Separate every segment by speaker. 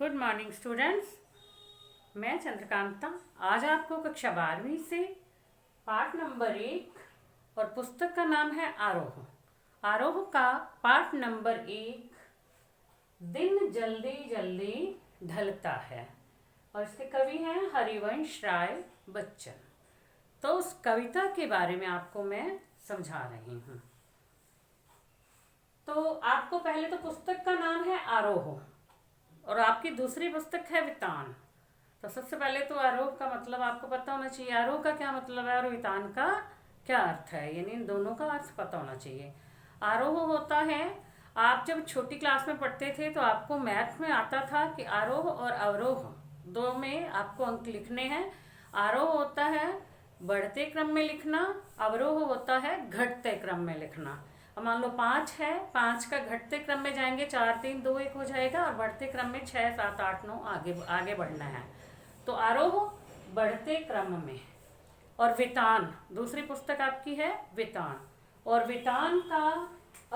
Speaker 1: Good morning students. मैं चंद्रकांता आज आपको कक्षा 12वीं से पाठ नंबर 1 और पुस्तक का नाम है आरोह। आरोह का पाठ नंबर 1 दिन जल्दी जल्दी ढलता है और इसके कवि हैं हरिवंश राय बच्चन। तो उस कविता के बारे में आपको मैं समझा रही हूँ। तो आपको पहले तो पुस्तक का नाम है आरोह और आपकी दूसरी पुस्तक है वितान। तो सबसे पहले तो आरोह का मतलब आपको पता होना चाहिए। आरोह का क्या मतलब है और वितान का क्या अर्थ है, यानी इन दोनों का अर्थ पता होना चाहिए। आरोह होता है, आप जब छोटी क्लास में पढ़ते थे तो आपको मैथ में आता था कि आरोह और अवरोह दो में आपको अंक लिखने हैं। आरोह होता है बढ़ते क्रम में लिखना, अवरोह होता है घटते क्रम में लिखना। अब मान लो 5 है, 5 का घटते क्रम में जाएंगे 4 3 2 1 हो जाएगा और बढ़ते क्रम में 6 7 8 9 आगे बढ़ना है। तो आरोह बढ़ते क्रम में। और वितान दूसरी पुस्तक आपकी है वितान। और वितान का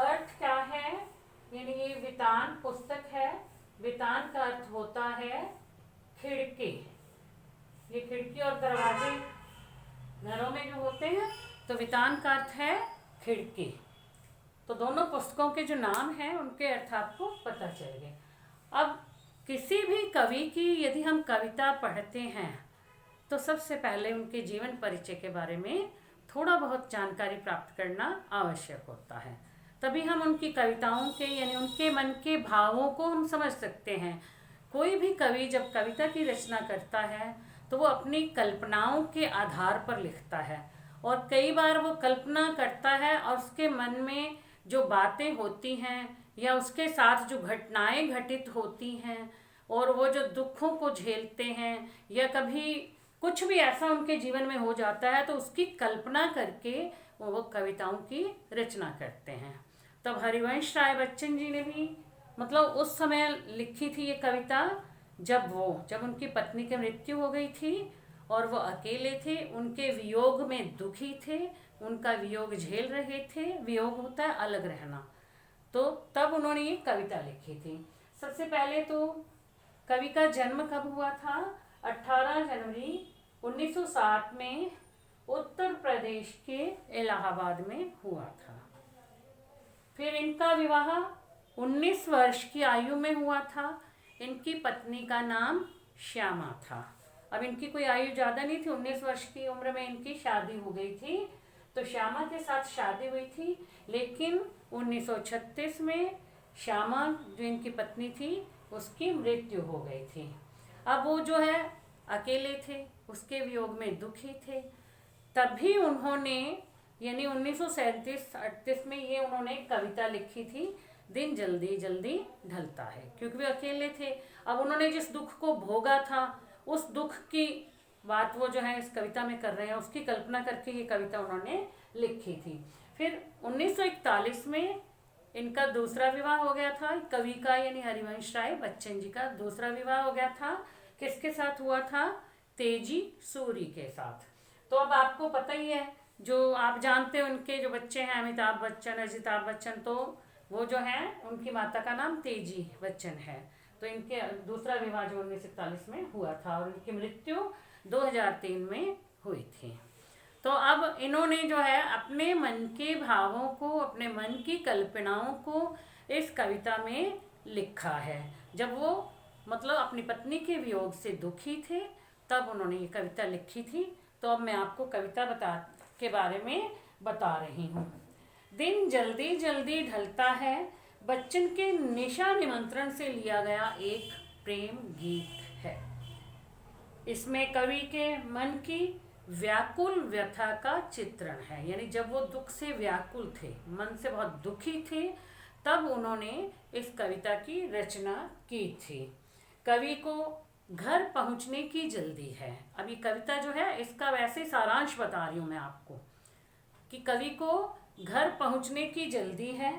Speaker 1: अर्थ क्या है, यानी ये वितान पुस्तक है। वितान का अर्थ होता है खिड़की। ये खिड़की और दरवाजे घरों में जो होते हैं, तो वितान का अर्थ है खिड़की। तो दोनों पुस्तकों के जो नाम हैं उनके अर्थ आपको पता चल गए। अब किसी भी कवि की यदि हम कविता पढ़ते हैं तो सबसे पहले उनके जीवन परिचय के बारे में थोड़ा बहुत जानकारी प्राप्त करना आवश्यक होता है। तभी हम उनकी कविताओं के यानी उनके मन के भावों को हम समझ सकते हैं। कोई भी कवि जब कविता की रचना करता है तो वो अपनी कल्पनाओं के आधार पर लिखता है और कई बार वो कल्पना करता है और उसके मन में जो बातें होती हैं या उसके साथ जो घटनाएं घटित होती हैं और वो जो दुखों को झेलते हैं या कभी कुछ भी ऐसा उनके जीवन में हो जाता है तो उसकी कल्पना करके वो कविताओं की रचना करते हैं। तब हरिवंश राय बच्चन जी ने भी मतलब उस समय लिखी थी ये कविता जब उनकी पत्नी की मृत्यु हो गई थी और वो अकेले थे, उनके वियोग में दुखी थे, उनका वियोग झेल रहे थे। वियोग होता है अलग रहना। तो तब उन्होंने ये कविता लिखी थी। सबसे पहले तो कवि का जन्म कब हुआ था? 18 जनवरी 1907 में उत्तर प्रदेश के इलाहाबाद में हुआ था। फिर इनका विवाह 19 वर्ष की आयु में हुआ था। इनकी पत्नी का नाम श्यामा था। अब इनकी कोई आयु ज़्यादा नहीं थी, 19 वर्ष की उम्र में इनकी शादी हो गई थी। तो श्यामा के साथ शादी हुई थी, लेकिन 1936 में श्यामा जो इनकी पत्नी थी उसकी मृत्यु हो गई थी। अब वो जो है अकेले थे, उसके वियोग में दुखी थे। तभी उन्होंने यानी 1937-38 में ये उन्होंने कविता लिखी थी, दिन जल्दी जल्दी ढलता है, क्योंकि वे अकेले थे। अब उन्होंने जिस दुख को भोगा था उस दुख की बात वो जो है इस कविता में कर रहे हैं, उसकी कल्पना करके ये कविता उन्होंने लिखी थी। फिर 1941 में इनका दूसरा विवाह हो गया था। कवि का यानी हरिवंश राय बच्चन जी का दूसरा विवाह हो गया था। किसके साथ हुआ था? तेजी सूरी के साथ। तो अब आपको पता ही है, जो आप जानते हैं उनके जो बच्चे हैं अमिताभ बच्चन, अजिताभ बच्चन, तो वो जो है उनकी माता का नाम तेजी बच्चन है। तो इनके दूसरा विवाह जो 1941 में हुआ था और इनकी मृत्यु 2003 में हुई थी। तो अब इन्होंने जो है अपने मन के भावों को, अपने मन की कल्पनाओं को इस कविता में लिखा है। जब वो मतलब अपनी पत्नी के वियोग से दुखी थे तब उन्होंने ये कविता लिखी थी। तो अब मैं आपको कविता के बारे में बता रही हूँ। दिन जल्दी जल्दी ढलता है बच्चन के निशा निमंत्रण से लिया गया एक प्रेम गीत है। इसमें कवि के मन की व्याकुल व्यथा का चित्रण है, यानी जब वो दुख से व्याकुल थे, मन से बहुत दुखी थे, तब उन्होंने इस कविता की रचना की थी। कवि को घर पहुंचने की जल्दी है। अभी कविता जो है इसका वैसे सारांश बता रही हूँ मैं आपको कि कवि को घर पहुंचने की जल्दी है,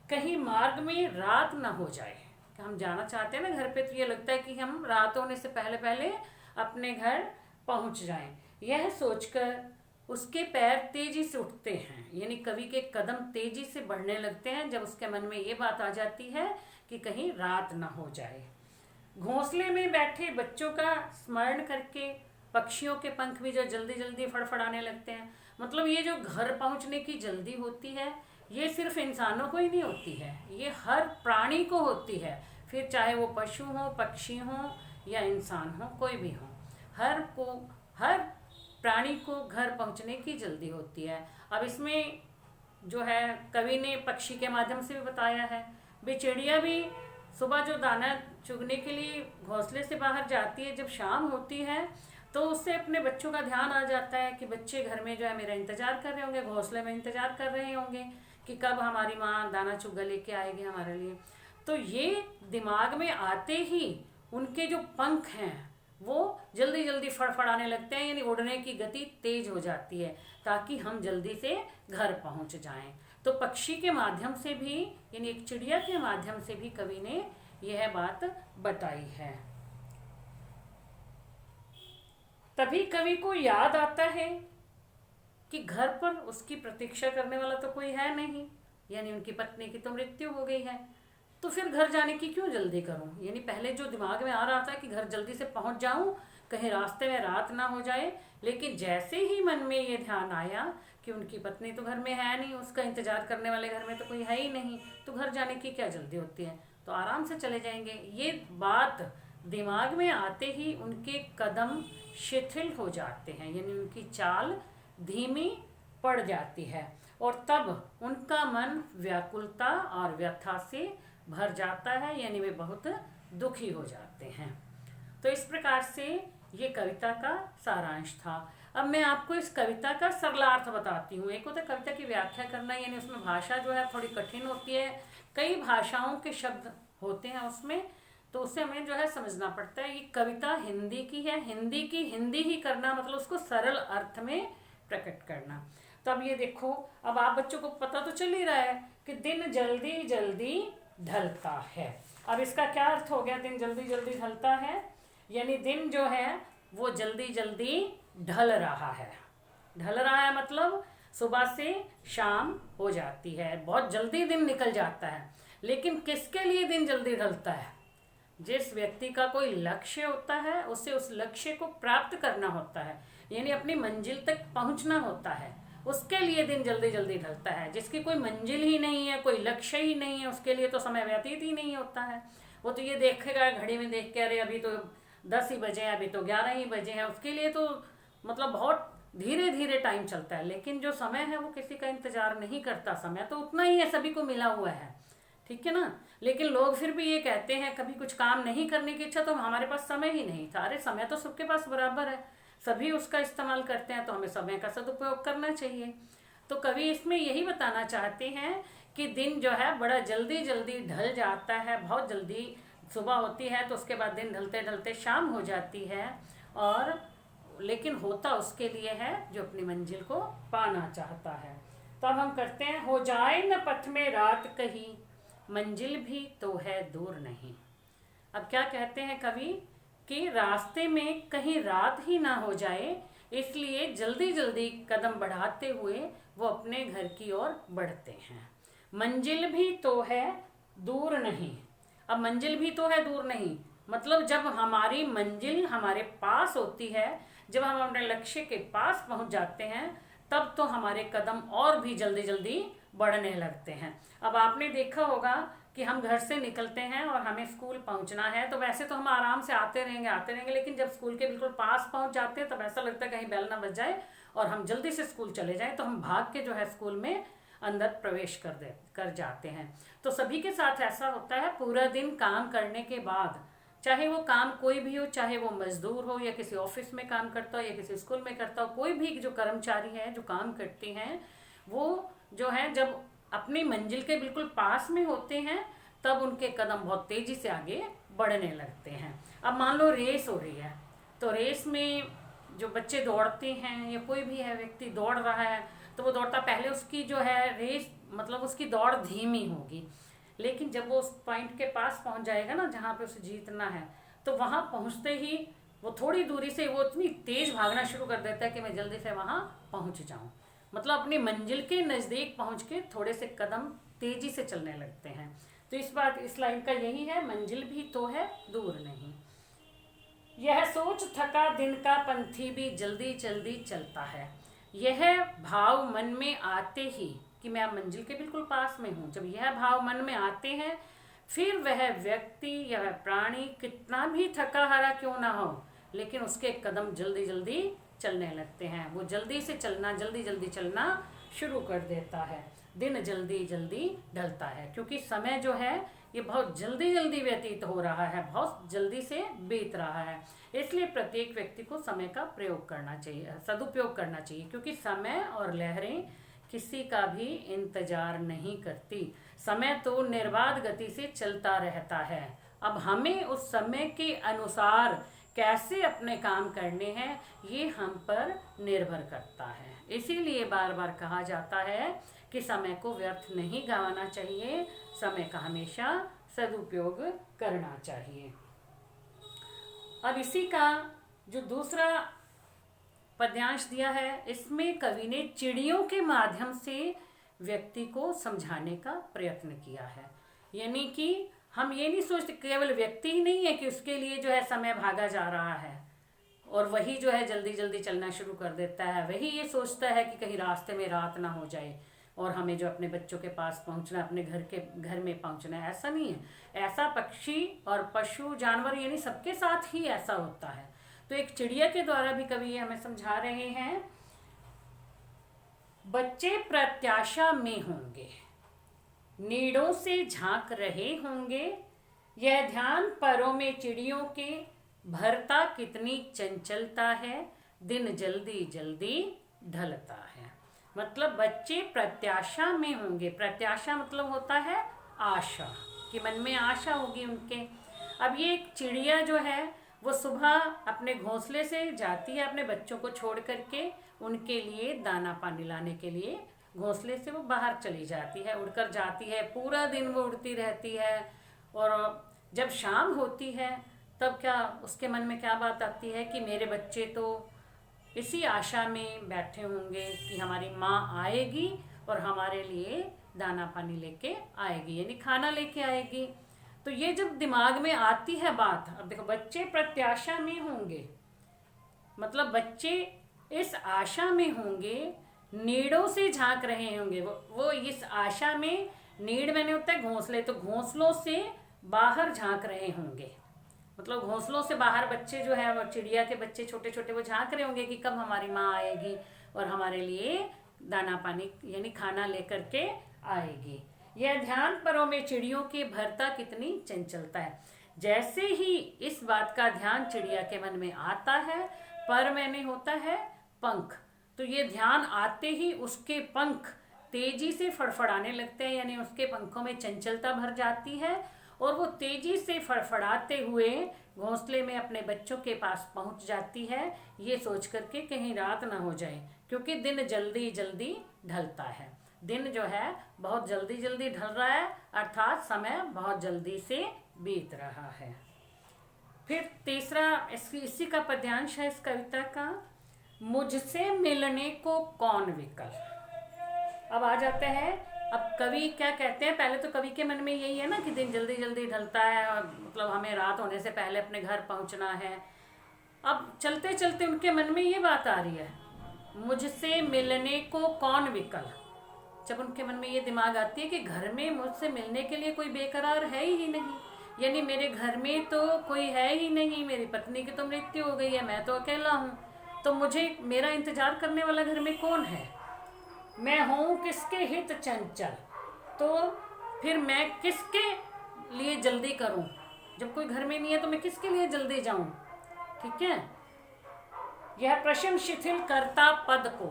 Speaker 1: कहीं मार्ग में रात न हो जाए। हम जाना चाहते हैं ना घर पे, तो ये लगता है कि हम रात होने से पहले पहले अपने घर पहुंच जाएं। यह सोचकर उसके पैर तेजी से उठते हैं, यानी कवि के कदम तेजी से बढ़ने लगते हैं जब उसके मन में ये बात आ जाती है कि कहीं रात ना हो जाए। घोंसले में बैठे बच्चों का स्मरण करके पक्षियों के पंख भी जो जल्दी जल्दी फड़फड़ाने लगते हैं। मतलब ये जो घर पहुंचने की जल्दी होती है, ये सिर्फ इंसानों को ही नहीं होती है, ये हर प्राणी को होती है। फिर चाहे वो पशु हो, पक्षी हो या इंसान हो, कोई भी हो, हर प्राणी को घर पहुंचने की जल्दी होती है। अब इसमें जो है कवि ने पक्षी के माध्यम से भी बताया है। चिड़िया भी सुबह जो दाना चुगने के लिए घोंसले से बाहर जाती है, जब शाम होती है तो उससे अपने बच्चों का ध्यान आ जाता है कि बच्चे घर में जो है मेरा इंतजार कर रहे होंगे, घोंसले में इंतजार कर रहे होंगे कि कब हमारी माँ दाना चुगा लेके आएगी हमारे लिए। तो ये दिमाग में आते ही उनके जो पंख हैं वो जल्दी जल्दी फड़फड़ाने लगते हैं, यानी उड़ने की गति तेज हो जाती है ताकि हम जल्दी से घर पहुंच जाएं। तो पक्षी के माध्यम से भी, यानी एक चिड़िया के माध्यम से भी कवि ने यह बात बताई है। तभी कवि को याद आता है कि घर पर उसकी प्रतीक्षा करने वाला तो कोई है नहीं, यानी उनकी पत्नी की तो मृत्यु हो गई है, तो फिर घर जाने की क्यों जल्दी करूं। यानी पहले जो दिमाग में आ रहा था कि घर जल्दी से पहुंच जाऊं, कहीं रास्ते में रात ना हो जाए, लेकिन जैसे ही मन में ये ध्यान आया कि उनकी पत्नी तो घर में है नहीं, उसका इंतजार करने वाले घर में तो कोई है ही नहीं, तो घर जाने की क्या जल्दी होती है, तो आराम से चले जाएंगे। ये बात दिमाग में आते ही उनके कदम शिथिल हो जाते हैं, यानी उनकी चाल धीमी पड़ जाती है और तब उनका मन व्याकुलता और व्यथा से भर जाता है, यानी वे बहुत दुखी हो जाते हैं। तो इस प्रकार से ये कविता का सारांश था। अब मैं आपको इस कविता का सरलार्थ बताती हूँ। एक होता है कविता की व्याख्या करना, यानी उसमें भाषा जो है थोड़ी कठिन होती है, कई भाषाओं के शब्द होते हैं उसमें, तो उसे हमें जो है समझना पड़ता है। ये कविता हिंदी की है, हिंदी की हिंदी ही करना मतलब उसको सरल अर्थ में प्रकट करना। तो अब ये देखो, अब आप बच्चों को पता तो चल ही रहा है कि दिन जल्दी जल्दी ढलता है। अब इसका क्या अर्थ हो गया, दिन जल्दी जल्दी ढलता है, यानी दिन जो है वो जल्दी जल्दी ढल रहा है। ढल रहा है मतलब सुबह से शाम हो जाती है, बहुत जल्दी दिन निकल जाता है। लेकिन किसके लिए दिन जल्दी ढलता है? जिस व्यक्ति का कोई लक्ष्य होता है, उसे उस लक्ष्य को प्राप्त करना होता है, यानी अपनी मंजिल तक पहुंचना होता है, उसके लिए दिन जल्दी जल्दी ढलता है। जिसकी कोई मंजिल ही नहीं है, कोई लक्ष्य ही नहीं है, उसके लिए तो समय व्यतीत ही नहीं होता है। वो तो ये देखेगा घड़ी में देख के, अरे अभी तो 10 ही बजे हैं, अभी तो 11 ही बजे हैं, उसके लिए तो मतलब बहुत धीरे धीरे टाइम चलता है। लेकिन जो समय है वो किसी का इंतजार नहीं करता, समय तो उतना ही है, सभी को मिला हुआ है, ठीक है ना। लेकिन लोग फिर भी ये कहते हैं कभी कुछ काम नहीं करने की इच्छा, तो हमारे पास समय ही नहीं था। अरे समय तो सबके पास बराबर है, सभी उसका इस्तेमाल करते हैं, तो हमें समय का सदुपयोग करना चाहिए। तो कवि इसमें यही बताना चाहते हैं कि दिन जो है बड़ा जल्दी जल्दी ढल जाता है, बहुत जल्दी सुबह होती है तो उसके बाद दिन ढलते ढलते शाम हो जाती है, और लेकिन होता उसके लिए है जो अपनी मंजिल को पाना चाहता है। तो अब हम करते हैं, हो जाए न पथ में रात कहीं, मंजिल भी तो है दूर नहीं। अब क्या कहते हैं कवि कि रास्ते में कहीं रात ही ना हो जाए, इसलिए जल्दी जल्दी कदम बढ़ाते हुए वो अपने घर की ओर बढ़ते हैं। मंजिल भी तो है दूर नहीं। अब मंजिल भी तो है दूर नहीं मतलब जब हमारी मंजिल हमारे पास होती है, जब हम अपने लक्ष्य के पास पहुंच जाते हैं, तब तो हमारे कदम और भी जल्दी जल्दी बढ़ने लगते हैं। अब आपने देखा होगा कि हम घर से निकलते हैं और हमें स्कूल पहुंचना है, तो वैसे तो हम आराम से आते रहेंगे, लेकिन जब स्कूल के बिल्कुल पास पहुंच जाते हैं तब ऐसा लगता है कहीं बेल ना बज जाए और हम जल्दी से स्कूल चले जाएं, तो हम भाग के जो है स्कूल में अंदर प्रवेश कर जाते हैं। तो सभी के साथ ऐसा होता है। पूरा दिन काम करने के बाद, चाहे वो काम कोई भी हो, चाहे वो मजदूर हो या किसी ऑफिस में काम करता हो या किसी स्कूल में करता हो, कोई भी जो कर्मचारी है जो काम करते हैं, वो जो है जब अपनी मंजिल के बिल्कुल पास में होते हैं तब उनके कदम बहुत तेजी से आगे बढ़ने लगते हैं। अब मान लो रेस हो रही है, तो रेस में जो बच्चे दौड़ते हैं या कोई भी है व्यक्ति दौड़ रहा है, तो वो दौड़ता, पहले उसकी जो है रेस मतलब उसकी दौड़ धीमी होगी, लेकिन जब वो उस पॉइंट के पास पहुंच जाएगा ना जहाँ पे उसे जीतना है, तो वहां पहुंचते ही वो थोड़ी दूरी से वो इतनी तेज भागना शुरू कर देता है कि मैं जल्दी से वहां पहुंच जाऊं। मतलब अपनी मंजिल के नजदीक पहुंच के थोड़े से कदम तेजी से चलने लगते हैं। तो इस लाइन का यही है, मंजिल भी तो है दूर नहीं। यह सोच थका दिन का पंथी भी जल्दी जल्दी चलता है। यह भाव मन में आते ही कि मैं मंजिल के बिल्कुल पास में हूँ, जब यह भाव मन में आते हैं, फिर वह व्यक्ति या वह प्राणी कितना भी थका हारा क्यों ना हो, लेकिन उसके कदम जल्दी जल्दी चलने लगते हैं। वो जल्दी जल्दी चलना शुरू कर देता है। दिन जल्दी जल्दी ढलता है, क्योंकि समय जो है ये बहुत जल्दी जल्दी व्यतीत हो रहा है, बहुत जल्दी से बीत रहा है। इसलिए प्रत्येक व्यक्ति को समय का प्रयोग करना चाहिए, सदुपयोग करना चाहिए, क्योंकि समय और लहरें किसी का भी इंतजार नहीं करती। समय तो निर्बाध गति से चलता रहता है। अब हमें उस समय के अनुसार कैसे अपने काम करने हैं, ये हम पर निर्भर करता है। इसीलिए बार बार कहा जाता है कि समय को व्यर्थ नहीं गंवाना चाहिए, समय का हमेशा सदुपयोग करना चाहिए। अब इसी का जो दूसरा पद्यांश दिया है, इसमें कवि ने चिड़ियों के माध्यम से व्यक्ति को समझाने का प्रयत्न किया है। यानी कि हम ये नहीं सोचते केवल व्यक्ति ही नहीं है कि उसके लिए जो है समय भागा जा रहा है और वही जो है जल्दी जल्दी चलना शुरू कर देता है, वही ये सोचता है कि कहीं रास्ते में रात ना हो जाए और हमें जो अपने बच्चों के पास पहुंचना, अपने घर में पहुंचना है। ऐसा नहीं है। ऐसा पक्षी और पशु जानवर यानी सबके साथ ही ऐसा होता है। तो एक चिड़िया के द्वारा भी कवि हमें समझा रहे हैं, बच्चे प्रत्याशा में होंगे, नीड़ों से झांक रहे होंगे, यह ध्यान परों में चिड़ियों के, भरता कितनी चंचलता है, दिन जल्दी जल्दी ढलता है। मतलब बच्चे प्रत्याशा में होंगे। प्रत्याशा मतलब होता है आशा, कि मन में आशा होगी उनके। अब ये एक चिड़िया जो है वो सुबह अपने घोंसले से जाती है अपने बच्चों को छोड़ करके, उनके लिए दाना पानी लाने के लिए घोंसले से वो बाहर चली जाती है, उड़कर जाती है। पूरा दिन वो उड़ती रहती है और जब शाम होती है तब क्या उसके मन में क्या बात आती है कि मेरे बच्चे तो इसी आशा में बैठे होंगे कि हमारी माँ आएगी और हमारे लिए दाना पानी लेके आएगी, यानी खाना लेके आएगी। तो ये जब दिमाग में आती है बात, अब देखो बच्चे प्रत्याशा में होंगे, मतलब बच्चे इस आशा में होंगे, नीड़ों से झांक रहे होंगे। वो इस आशा में, नीड़ मैंने होता है घोंसले, तो घोंसलों से बाहर झांक रहे होंगे। मतलब घोंसलों से बाहर बच्चे जो है, वो चिड़िया के बच्चे छोटे छोटे, वो झांक रहे होंगे कि कब हमारी माँ आएगी और हमारे लिए दाना पानी यानी खाना लेकर के आएगी। यह ध्यान परों में चिड़ियों के, भरता कितनी चंचलता है। जैसे ही इस बात का ध्यान चिड़िया के मन में आता है, पर मैंने होता है पंख, तो ये ध्यान आते ही उसके पंख तेजी से फड़फड़ाने लगते हैं, यानी उसके पंखों में चंचलता भर जाती है और वो तेजी से फड़फड़ाते हुए घोंसले में अपने बच्चों के पास पहुंच जाती है, ये सोच करके कहीं रात ना हो जाए, क्योंकि दिन जल्दी जल्दी ढलता है। दिन जो है बहुत जल्दी जल्दी ढल रहा है, अर्थात समय बहुत जल्दी से बीत रहा है। फिर तीसरा इसी का पद्यांश है इस कविता का, मुझसे मिलने को कौन विकल। अब आ जाते हैं, अब कवि क्या कहते हैं। पहले तो कवि के मन में यही है ना कि दिन जल्दी जल्दी ढलता है और मतलब हमें रात होने से पहले अपने घर पहुंचना है। अब चलते चलते उनके मन में ये बात आ रही है, मुझसे मिलने को कौन विकल। जब उनके मन में ये दिमाग आती है कि घर में मुझसे मिलने के लिए कोई बेकरार है ही नहीं, यानी मेरे घर में तो कोई है ही नहीं, मेरी पत्नी की तो मृत्यु हो गई है, मैं तो अकेला हूँ, तो मुझे मेरा इंतजार करने वाला घर में कौन है, मैं हूँ किसके हित चंचल, तो फिर मैं किसके लिए जल्दी करूँ। जब कोई घर में नहीं है तो मैं किसके लिए जल्दी जाऊँ। ठीक है। यह प्रश्न शिथिल करता पद को,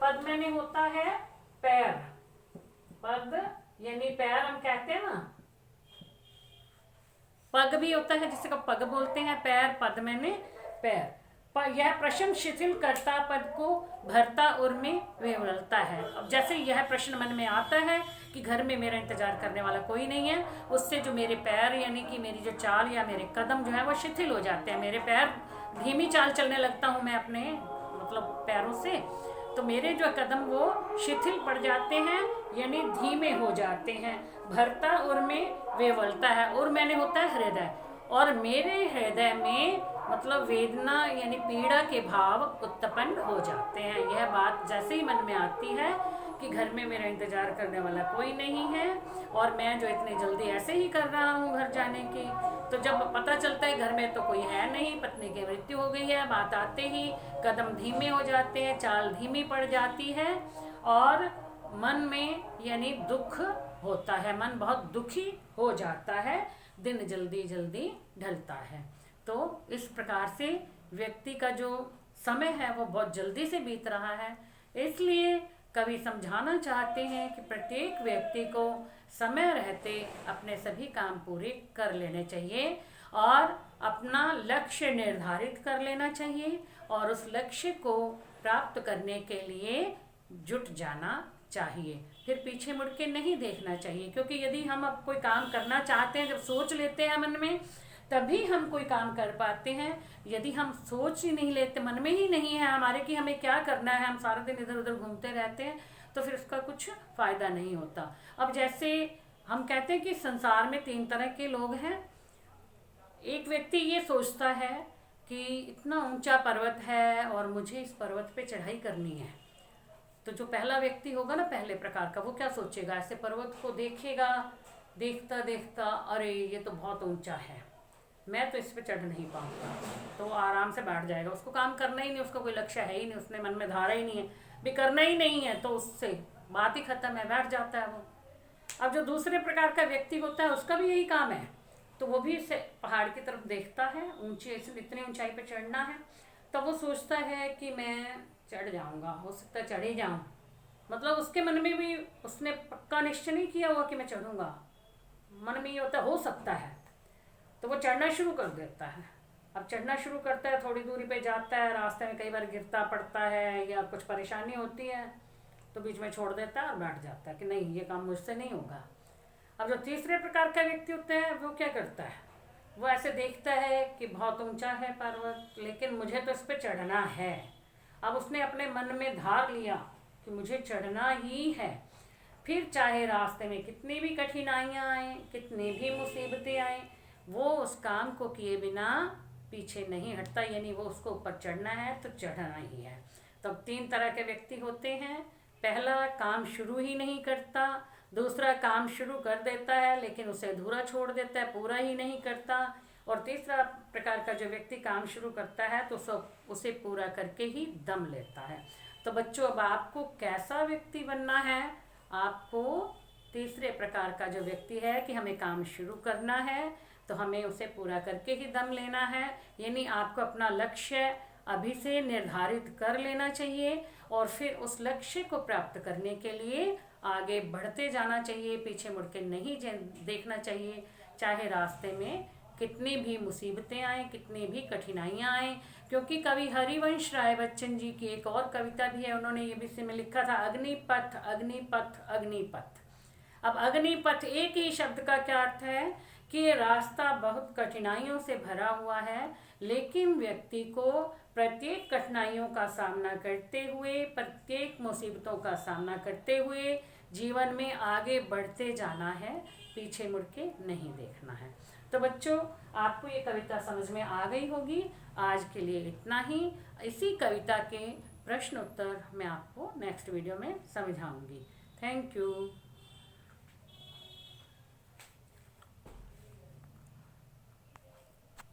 Speaker 1: पद मैंने होता है पैर, पद यानी पैर हम कहते हैं ना, पग भी होता है जिसे पग बोलते हैं, पैर, पद मैंने पैर। यह प्रश्न शिथिल करता पद को, भरता उर में विवलता है। अब जैसे यह प्रश्न मन में आता है कि घर में मेरा इंतजार करने वाला कोई नहीं है, उससे जो मेरे पैर यानी कि मेरी जो चाल या मेरे कदम जो है वो शिथिल हो जाते हैं, मेरे पैर धीमी चाल चलने लगता हूँ मैं अपने मतलब पैरों से, तो मेरे जो कदम वो शिथिल पड़ जाते हैं, यानी धीमे हो जाते हैं। भरता उर में वेवलता है, उर मैंने होता है हृदय, और मेरे हृदय में मतलब वेदना यानी पीड़ा के भाव उत्पन्न हो जाते हैं। यह बात जैसे ही मन में आती है कि घर में मेरा इंतजार करने वाला कोई नहीं है और मैं जो इतनी जल्दी ऐसे ही कर रहा हूँ घर जाने की, तो जब पता चलता है घर में तो कोई है नहीं, पत्नी की मृत्यु हो गई है, बात आते ही कदम धीमे हो जाते हैं, चाल धीमी पड़ जाती है और मन में यानी दुख होता है, मन बहुत दुखी हो जाता है, दिन जल्दी जल्दी ढलता है। तो इस प्रकार से व्यक्ति का जो समय है वो बहुत जल्दी से बीत रहा है। इसलिए कवि समझाना चाहते हैं कि प्रत्येक व्यक्ति को समय रहते अपने सभी काम पूरे कर लेने चाहिए और अपना लक्ष्य निर्धारित कर लेना चाहिए और उस लक्ष्य को प्राप्त करने के लिए जुट जाना चाहिए। फिर पीछे मुड़ के नहीं देखना चाहिए, क्योंकि यदि हम अब कोई काम करना चाहते हैं, जब सोच लेते हैं मन में, तभी हम कोई काम कर पाते हैं। यदि हम सोच ही नहीं लेते, मन में ही नहीं है हमारे कि हमें क्या करना है, हम सारा दिन इधर उधर घूमते रहते हैं, तो फिर उसका कुछ फायदा नहीं होता। अब जैसे हम कहते हैं कि संसार में 3 तरह के लोग हैं। एक व्यक्ति ये सोचता है कि इतना ऊंचा पर्वत है और मुझे इस पर्वत पे चढ़ाई करनी है। तो जो पहला व्यक्ति होगा ना पहले प्रकार का, वो क्या सोचेगा, ऐसे पर्वत को देखेगा, देखता देखता अरे ये तो बहुत ऊंचा है, मैं तो इस पे चढ़ नहीं पाऊंगा, तो आराम से बैठ जाएगा। उसको काम करना ही नहीं, उसका कोई लक्ष्य है ही नहीं, उसने मन में धारा ही नहीं है, भी करना ही नहीं है, तो उससे बात ही खत्म है, बैठ जाता है वो। अब जो दूसरे प्रकार का व्यक्ति होता है उसका भी यही काम है, तो वो भी इसे पहाड़ की तरफ देखता है, ऊंचे इतनी ऊंचाई पे चढ़ना है, तो वो सोचता है कि मैं चढ़ जाऊंगा, हो सकता है चढ़ ही जाऊं, मतलब उसके मन में भी उसने पक्का निश्चय नहीं किया हुआ कि मैं चढ़ूंगा, मन में ये होता हो सकता है, तो वो चढ़ना शुरू कर देता है। अब चढ़ना शुरू करता है, थोड़ी दूरी पे जाता है, रास्ते में कई बार गिरता पड़ता है या कुछ परेशानी होती है, तो बीच में छोड़ देता है और बैठ जाता है कि नहीं ये काम मुझसे नहीं होगा। अब जो तीसरे प्रकार का व्यक्ति होता है वो क्या करता है, वो ऐसे देखता है कि बहुत ऊंचा है पर्वत, लेकिन मुझे तो इस पर चढ़ना है। अब उसने अपने मन में धार लिया कि मुझे चढ़ना ही है, फिर चाहे रास्ते में कितनी भी कठिनाइयाँ आए, कितनी भी मुसीबतें आए, वो उस काम को किए बिना पीछे नहीं हटता, यानी वो उसको ऊपर चढ़ना है तो चढ़ना ही है। तो 3 तरह के व्यक्ति होते हैं। पहला काम शुरू ही नहीं करता, दूसरा काम शुरू कर देता है लेकिन उसे अधूरा छोड़ देता है, पूरा ही नहीं करता, और तीसरा प्रकार का जो व्यक्ति काम शुरू करता है तो उसे पूरा करके ही दम लेता है। तो बच्चों, अब आपको कैसा व्यक्ति बनना है, आपको तीसरे प्रकार का जो व्यक्ति है कि हमें काम शुरू करना है तो हमें उसे पूरा करके ही दम लेना है, यानी आपको अपना लक्ष्य अभी से निर्धारित कर लेना चाहिए और फिर उस लक्ष्य को प्राप्त करने के लिए आगे बढ़ते जाना चाहिए, पीछे मुड़ के नहीं देखना चाहिए, चाहे रास्ते में कितनी भी मुसीबतें आएँ, कितनी भी कठिनाइयाँ आएँ। क्योंकि कवि हरिवंश राय बच्चन जी की एक और कविता भी है, उन्होंने ये भी में लिखा था, अग्निपथ अग्निपथ अग्निपथ। अब अग्निपथ एक ही शब्द का क्या अर्थ है कि ये रास्ता बहुत कठिनाइयों से भरा हुआ है, लेकिन व्यक्ति को प्रत्येक कठिनाइयों का सामना करते हुए, प्रत्येक मुसीबतों का सामना करते हुए जीवन में आगे बढ़ते जाना है, पीछे मुड़ के नहीं देखना है। तो बच्चों, आपको ये कविता समझ में आ गई होगी। आज के लिए इतना ही। इसी कविता के प्रश्न उत्तर मैं आपको नेक्स्ट वीडियो में समझाऊंगी। Thank you.